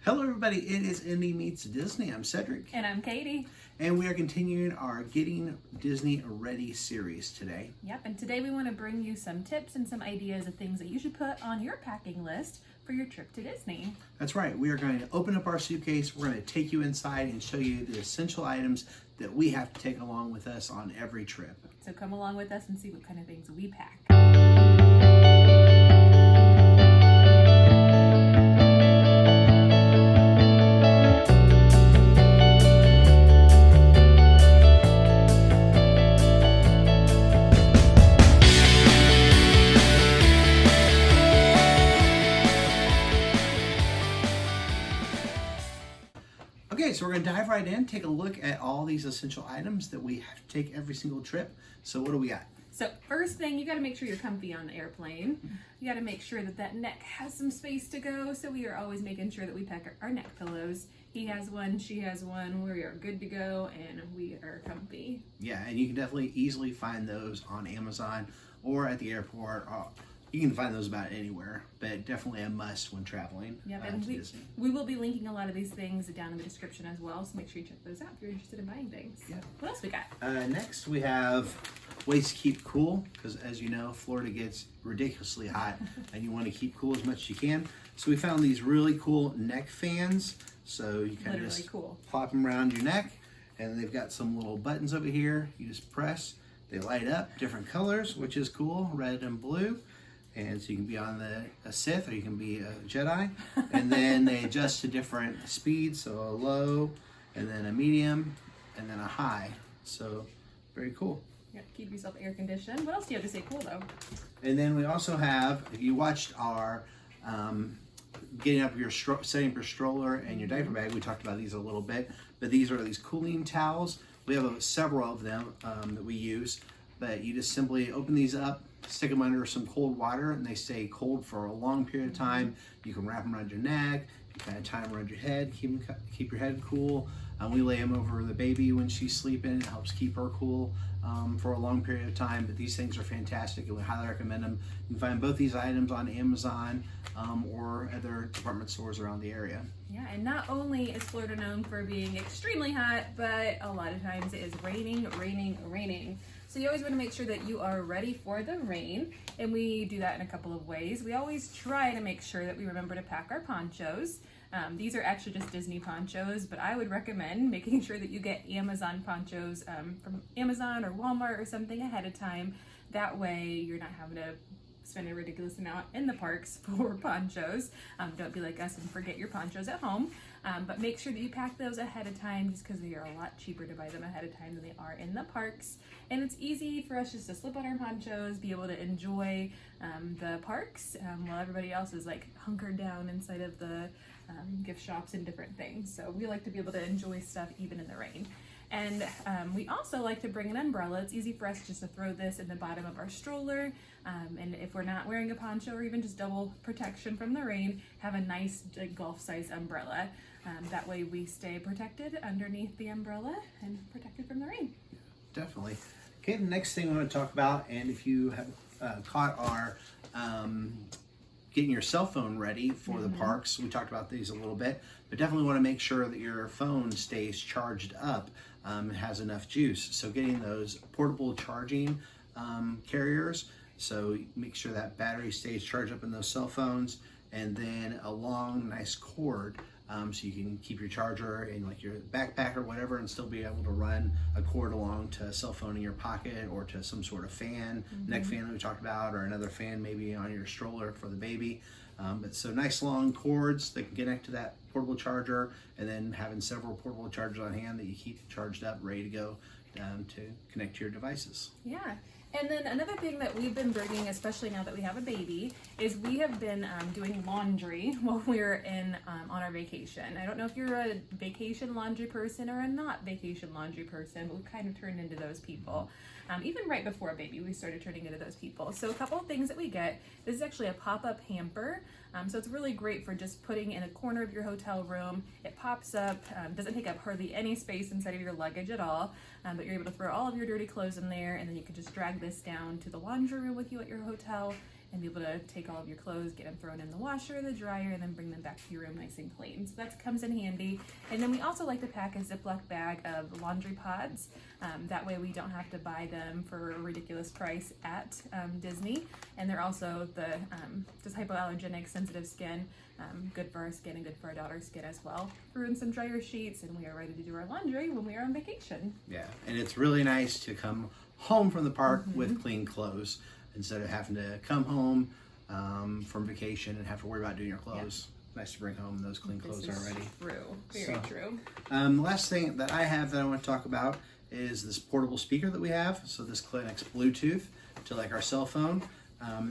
Hello everybody, it is Indy Meets Disney. I'm Cedric. And I'm Katie. And we are continuing our Getting Disney Ready series today. Yep, and today we want to bring you some tips and some ideas of things that you should put on your packing list for your trip to Disney. That's right, we are going to open up our suitcase, we're going to take you inside and show you the essential items that we have to take along with us on every trip. So come along with us and see what kind of things we pack. Okay, so we're going to dive right in, take a look at all these essential items that we have to take every single trip. So what do we got? So first thing, you got to make sure you're comfy on the airplane. You got to make sure that neck has some space to go. So we are always making sure that we pack our neck pillows. He has one, she has one. We are good to go and we are comfy. Yeah, and you can definitely easily find those on Amazon or at the airport. You can find those about anywhere, but definitely a must when traveling and to Disney. We will be linking a lot of these things down in the description as well, so make sure you check those out if you're interested in buying things. Yeah. What else we got? Next, we have ways to keep cool, because as you know, Florida gets ridiculously hot, and you want to keep cool as much as you can. So we found these really cool neck fans. So you kind of just plop them around your neck, and they've got some little buttons over here. You just press, they light up, different colors, which is cool, red and blue. And so you can be on a Sith or you can be a Jedi. And then they adjust to different speeds, so a low, and then a medium, and then a high. So very cool. Yeah, keep yourself air conditioned. What else do you have to say cool though? And then we also have, if you watched our getting up your setting up your stroller and your diaper bag, we talked about these a little bit. But these are these cooling towels. We have several of them that we use. But you just simply open these up, stick them under some cold water, and they stay cold for a long period of time. You can wrap them around your neck, you kind of tie them around your head, keep your head cool. We lay them over the baby when she's sleeping. It helps keep her cool for a long period of time. But these things are fantastic, and we highly recommend them. You can find both these items on Amazon or other department stores around the area. Yeah, and not only is Florida known for being extremely hot, but a lot of times it is raining. So you always want to make sure that you are ready for the rain, and we do that in a couple of ways. We always try to make sure that we remember to pack our ponchos. These are actually just Disney ponchos, but I would recommend making sure that you get Amazon ponchos from Amazon or Walmart or something ahead of time. That way you're not having to spend a ridiculous amount in the parks for ponchos. Don't be like us and forget your ponchos at home. But make sure that you pack those ahead of time, just because they are a lot cheaper to buy them ahead of time than they are in the parks. And it's easy for us just to slip on our ponchos, be able to enjoy the parks while everybody else is like hunkered down inside of the gift shops and different things. So we like to be able to enjoy stuff even in the rain. And we also like to bring an umbrella. It's easy for us just to throw this in the bottom of our stroller. And if we're not wearing a poncho or even just double protection from the rain, have a nice golf-sized umbrella. That way we stay protected underneath the umbrella and protected from the rain. Definitely. Okay, the next thing we want to talk about, and if you have caught our getting your cell phone ready for the parks, we talked about these a little bit, but definitely want to make sure that your phone stays charged up and has enough juice. So getting those portable charging carriers, so make sure that battery stays charged up in those cell phones, and then a long, nice cord. So you can keep your charger in like your backpack or whatever and still be able to run a cord along to a cell phone in your pocket or to some sort of fan, neck fan that we talked about, or another fan maybe on your stroller for the baby. But so nice long cords that can connect to that portable charger, and then having several portable chargers on hand that you keep charged up, ready to go to connect to your devices. Yeah. And then another thing that we've been bringing, especially now that we have a baby, is we have been doing laundry while we're on our vacation. I don't know if you're a vacation laundry person or a not vacation laundry person, but we've kind of turned into those people. Even right before a baby, we started turning into those people. So a couple of things that we get. This is actually a pop-up hamper. So it's really great for just putting in a corner of your hotel room. It pops up, doesn't take up hardly any space inside of your luggage at all, but you're able to throw all of your dirty clothes in there, and then you can just drag this down to the laundry room with you at your hotel and be able to take all of your clothes, get them thrown in the washer, the dryer, and then bring them back to your room nice and clean. So that comes in handy. And then we also like to pack a Ziploc bag of laundry pods. That way we don't have to buy them for a ridiculous price at Disney. And they're also just hypoallergenic, sensitive skin, good for our skin and good for our daughter's skin as well. Threw in some dryer sheets, and we are ready to do our laundry when we are on vacation. Yeah, and it's really nice to come home from the park with clean clothes instead of having to come home from vacation and have to worry about doing your clothes. Nice to bring home those clean clothes already. True, very true. The last thing that I have that I want to talk about is this portable speaker that we have. So this connects Bluetooth to like our cell phone.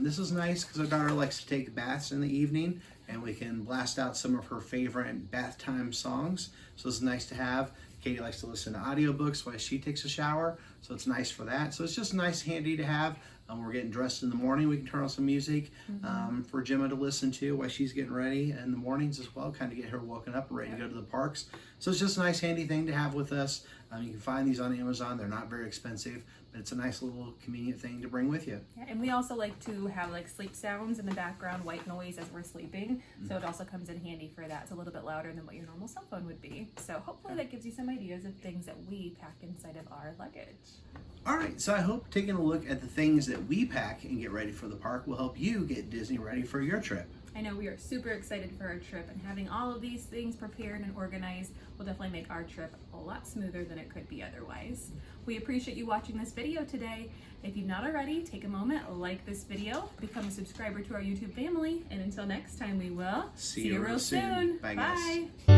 This is nice because our daughter likes to take baths in the evening, and we can blast out some of her favorite bath time songs. So it's nice to have. Katie likes to listen to audiobooks while she takes a shower, so it's nice for that. So it's just nice, handy to have. We're getting dressed in the morning. We can turn on some music for Gemma to listen to while she's getting ready in the mornings as well, kind of get her woken up and ready to go to the parks. So it's just a nice, handy thing to have with us. You can find these on Amazon. They're not very expensive, but it's a nice little convenient thing to bring with you. Yeah, and we also like to have like sleep sounds in the background, white noise as we're sleeping. So it also comes in handy for that. It's a little bit louder than what your normal cell phone would be. So hopefully that gives you some ideas of things that we pack inside of our luggage. All right, so I hope taking a look at the things that we pack and get ready for the park will help you get Disney ready for your trip. I know we are super excited for our trip, and having all of these things prepared and organized will definitely make our trip a lot smoother than it could be otherwise. We appreciate you watching this video today. If you've not already, take a moment, like this video, become a subscriber to our YouTube family, and until next time, we will See you real soon. Bye, guys. Bye.